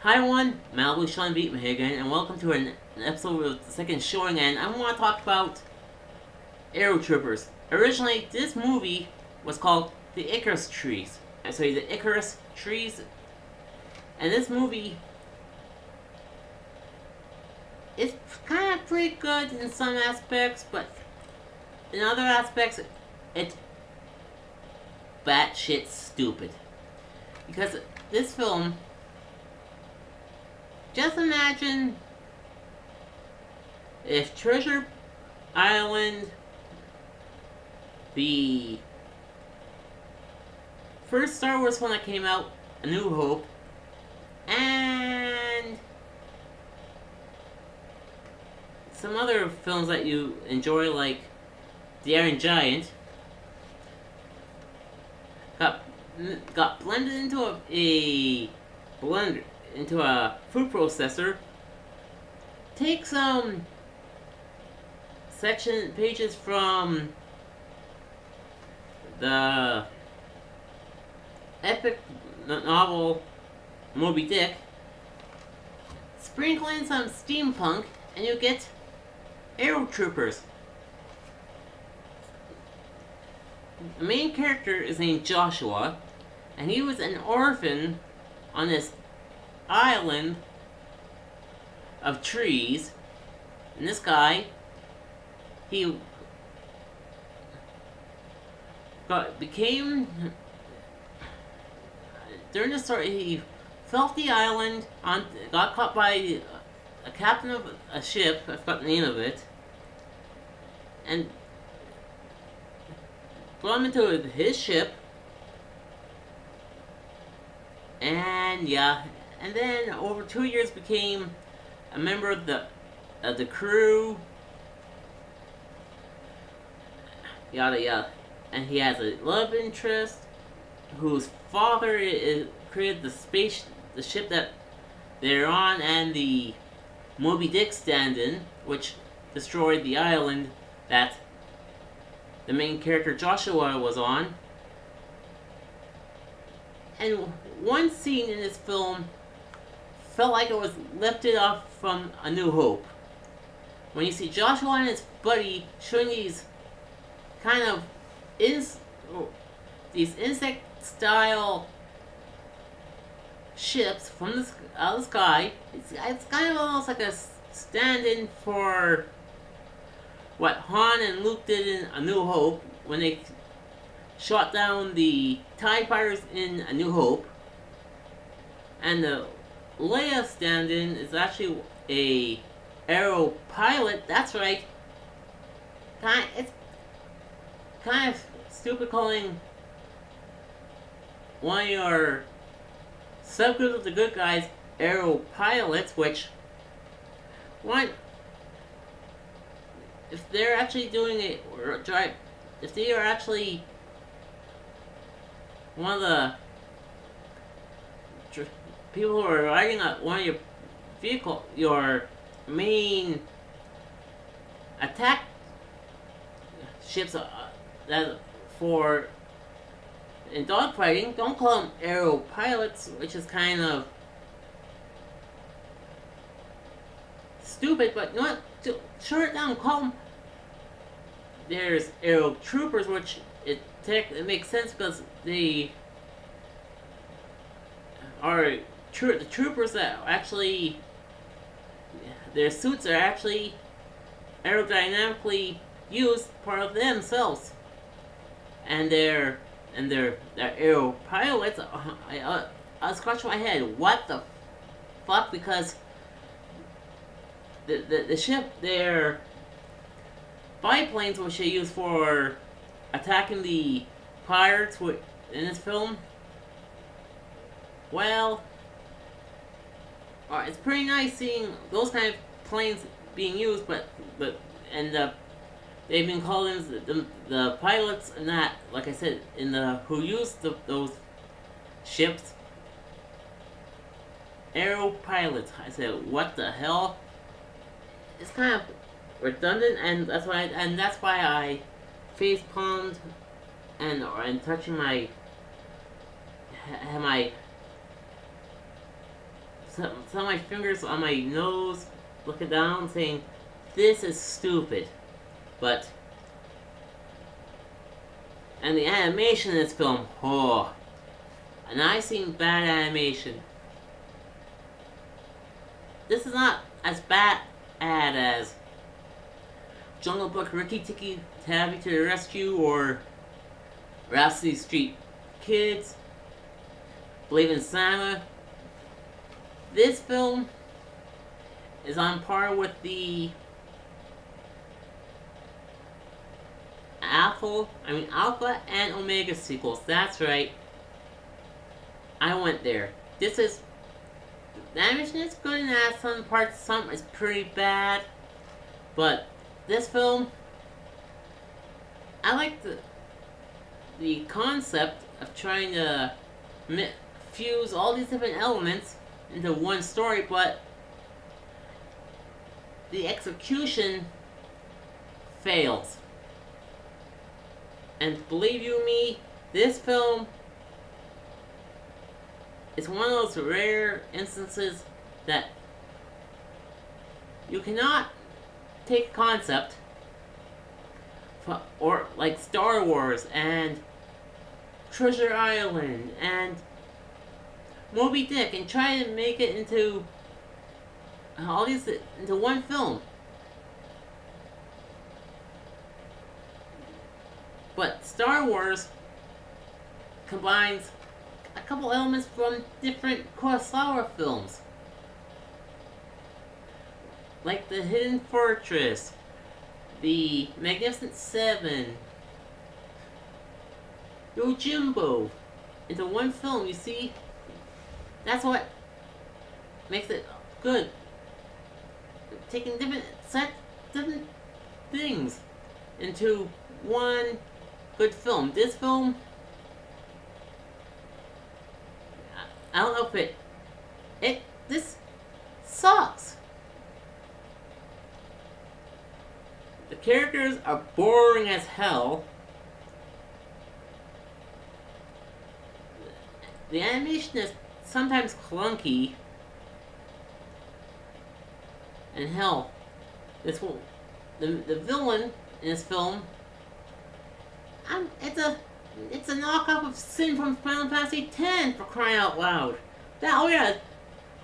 Hi everyone, Malibu Sean Beatman here again, and welcome to an episode of the second showing, and I want to talk about Aerotroopers. Originally, this movie was called The Icarus Trees. The Icarus Trees. And this movie is kind of pretty good in some aspects, but in other aspects, it's batshit stupid. Because this film, just imagine if Treasure Island, the first Star Wars film that came out, A New Hope, and some other films that you enjoy like The Iron Giant, got blended into a blender, into a food processor. Take some pages from the epic novel Moby Dick, sprinkle in some steampunk, and you get Aerotroopers. The main character is named Joshua, and he was an orphan on this island of trees. And this guy, he became, during the story, he fell off the island, got caught by a captain of a ship, I forgot the name of it, and brought him into his ship, and then over 2 years became a member of the crew, yada yada. And he has a love interest whose father created the ship that they're on, and the Moby Dick stand-in, which destroyed the island that the main character Joshua was on. And one scene in this film felt like it was lifted off from A New Hope. When you see Joshua and his buddy showing these kind of these insect-style ships from out of the sky, it's kind of almost like a stand-in for what Han and Luke did in A New Hope when they shot down the TIE fighters in A New Hope. And the Leia stand-in is actually a Aero pilot. That's right. It's kind of stupid calling one of your subgroups of the good guys Aero pilots, which if they're actually doing it, or if they are actually one of the people who are riding one of your vehicle, your main attack ships that for in dogfighting, don't call them Aero pilots, which is kind of stupid, but you know what? To short it down, call them. There's Aerotroopers, which it makes sense because they are the troopers that actually, their suits are actually aerodynamically used part of themselves, and they're Aero pilots. I scratch my head. What the fuck? Because the ship, they're biplanes, which they use for attacking the pirates in this film. Well, it's pretty nice seeing those kind of planes being used, but they've been calling the pilots, and that, like I said, who used those ships, Aero pilots. I said, what the hell? It's kind of redundant, and that's why I face palmed and touching my some of my fingers on my nose, looking down, saying, "This is stupid." But and the animation in this film, oh, and I've seen bad animation. This is not as bad as Jungle Book Ricky Tikki Tavi to the Rescue or Rhapsody Street Kids, Believe in Santa. This film is on par with the Alpha and Omega sequels. That's right. I went there. This is the animation is good in that some parts, some is pretty bad, but this film, I like the concept of trying to fuse all these different elements into one story, but the execution fails. And believe you me, this film is one of those rare instances that you cannot take a concept or like Star Wars and Treasure Island and Moby Dick and try to make it into all these into one film. But Star Wars combines a couple elements from different Kurosawa films, like The Hidden Fortress, The Magnificent Seven, Yojimbo, into one film. You see, that's what makes it good. Taking different things into one good film. This film, I don't know if this sucks. The characters are boring as hell. The animation is sometimes clunky. And hell, the villain in this film, it's a knockoff of Sin from Final Fantasy X, for crying out loud. Oh yeah,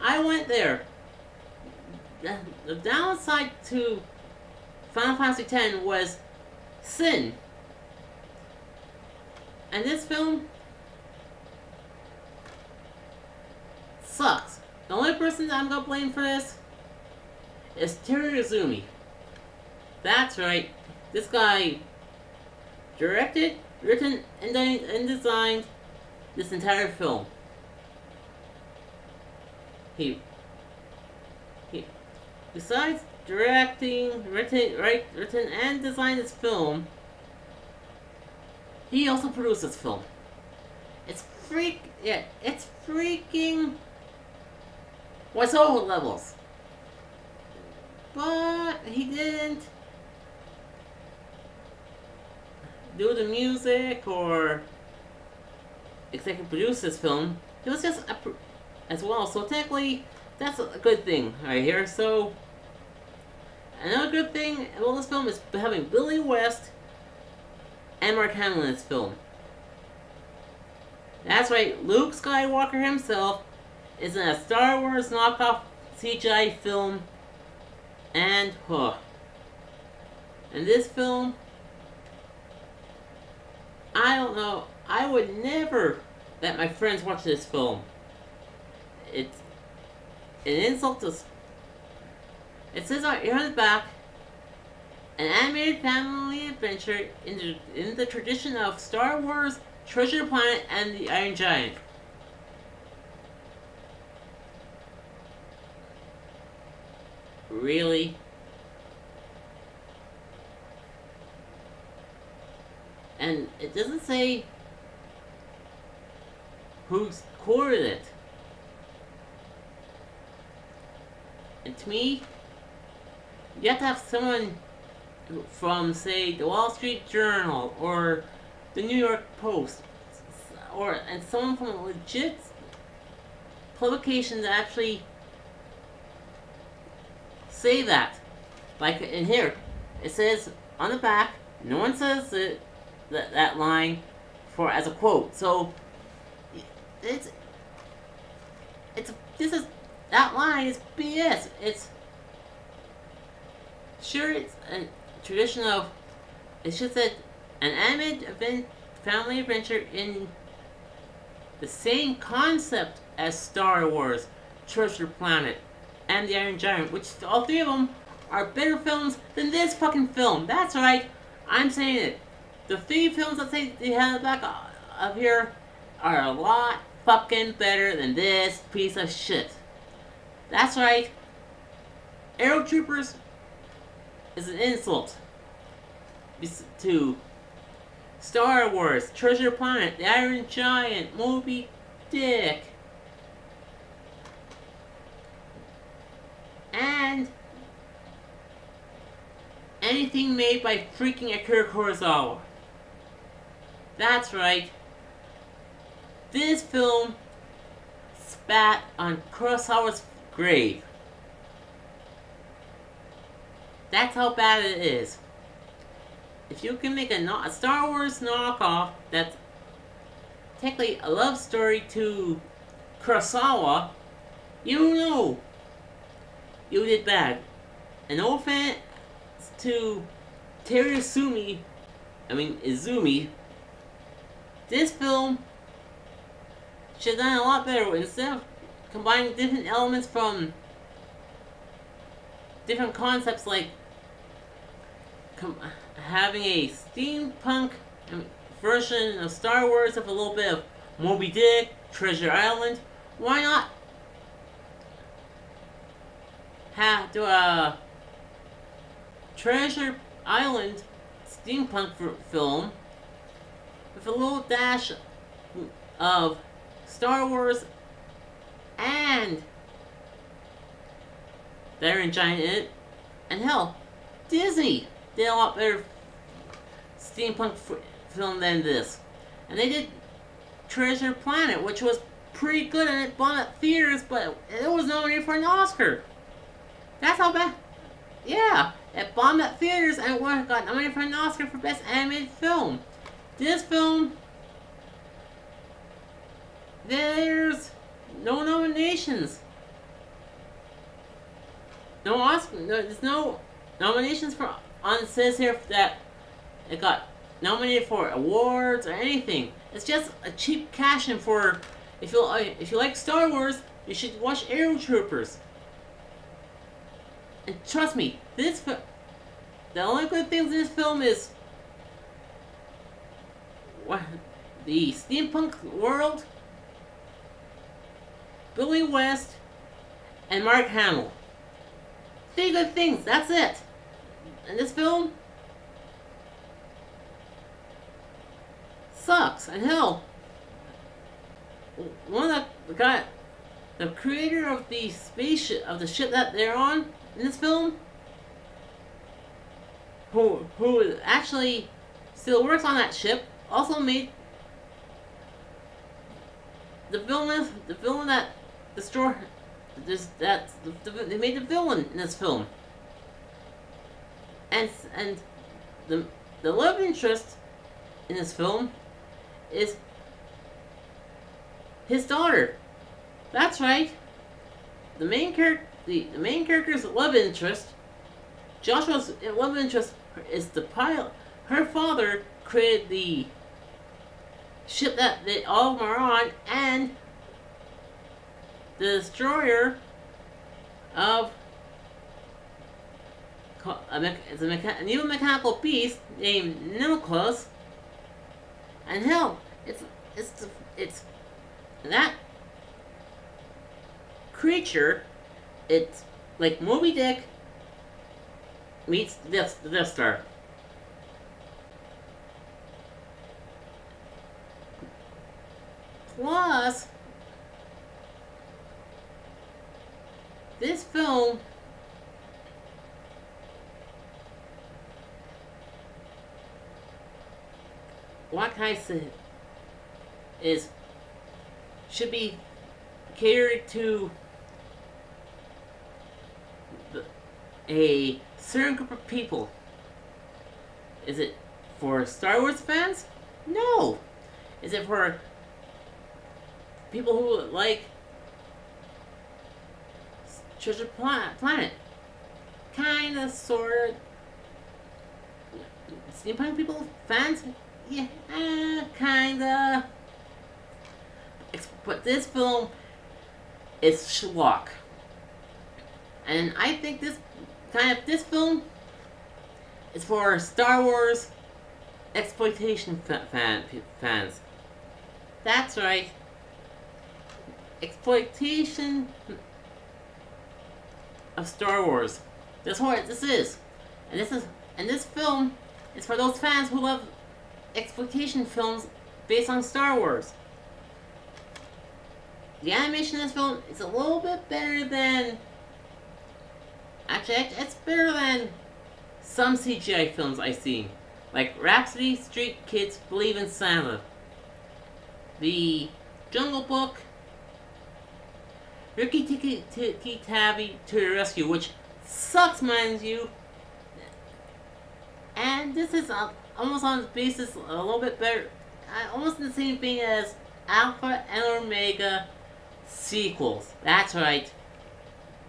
I went there. The downside to Final Fantasy X was Sin. And this film sucks. The only person that I'm gonna blame for this is Teruya Izumi. That's right. This guy directed, written, and designed this entire film. He besides directing, written, and designed this film, he also produced this film. It's freaking voiceover levels. But he didn't do the music or executive produce this film. It was just as well. So technically, that's a good thing right here. So another good thing about this film is having Billy West and Mark Hamill in this film. That's right, Luke Skywalker himself is in a Star Wars knockoff CGI film. And, in this film, I don't know, I would never let my friends watch this film. It's an insult to... It says here on the back, an animated family adventure in the tradition of Star Wars, Treasure Planet, and the Iron Giant. Really? And it doesn't say who's quoted it. And to me, you have to have someone from, say, the Wall Street Journal or the New York Post, and someone from a legit publication that actually say that. Like in here, it says on the back. No one says that line for as a quote. So it's this is that line is BS. It's sure it's a tradition of. It should say an animated family adventure in the same concept as Star Wars, Treasure Planet, and The Iron Giant, which all three of them are better films than this fucking film. That's right, I'm saying it. The three films that they have in the back of here are a lot fucking better than this piece of shit. That's right. Aerotroopers is an insult to Star Wars, Treasure Planet, The Iron Giant, Moby Dick, and anything made by freaking Akira Kurosawa. That's right. This film spat on Kurosawa's grave. That's how bad it is. If you can make a Star Wars knockoff that's technically a love story to Kurosawa, you know you did bad. And no offense to Terry Izumi, this film should have done a lot better instead of combining different elements from different concepts like having a steampunk version of Star Wars with a little bit of Moby Dick, Treasure Island. Why not do a Treasure Island steampunk film with a little dash of Star Wars and the Iron Giant in it? And hell, Disney did a lot better steampunk film than this. And they did Treasure Planet, which was pretty good, and it bombed at theaters, but it was nominated for an Oscar. That's how bad. Yeah, it bombed at theaters and it got nominated for an Oscar for Best Animated Film. This film, there's no nominations. No Oscar. There's no nominations for. It says here that it got nominated for awards or anything. It's just a cheap cash-in for. If you like Star Wars, you should watch Aero-Troopers. And trust me, the only good things in this film is the steampunk world, Billy West, and Mark Hamill. Three good things. That's it. And this film sucks. And hell, the creator of the spaceship, of the ship that they're on in this film, who actually still works on that ship, also made the villain that destroyed. They made the villain in this film, and the love interest in this film is his daughter. That's right. The main character's love interest, Joshua's love interest, is the pilot. Her father created the ship that they all are on, and the destroyer of a new mechanical beast named Nimiclus. And hell, it's that creature. It's like Moby Dick meets the Death Star. Plus, this film what can I say should be catered to a certain group of people. Is it for Star Wars fans? No. Is it for people who like Treasure Planet? Kinda, sorta. Steampunk people? Fans? Yeah, kinda. But this film is schlock. And I think this film is for Star Wars exploitation fans. That's right. Exploitation of Star Wars. That's what this is. And this film is for those fans who love exploitation films based on Star Wars. The animation in this film is a little bit better than... Actually, it's better than some CGI films I've seen. Like Rhapsody, Street Kids, Believe in Santa. The Jungle Book, Ricky Tikki Tavi to the Rescue, which sucks, mind you. And this is almost on the basis a little bit better, almost the same thing as Alpha and Omega sequels. That's right.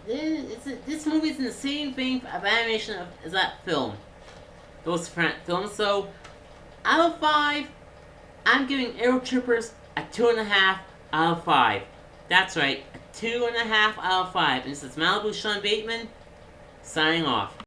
This movie's in the same vein of animation as that film. Those films. So, out of 5, I'm giving Aerotroopers a 2.5 out of 5. That's right, a 2.5 out of 5. And this is Malibu Sean Bateman, signing off.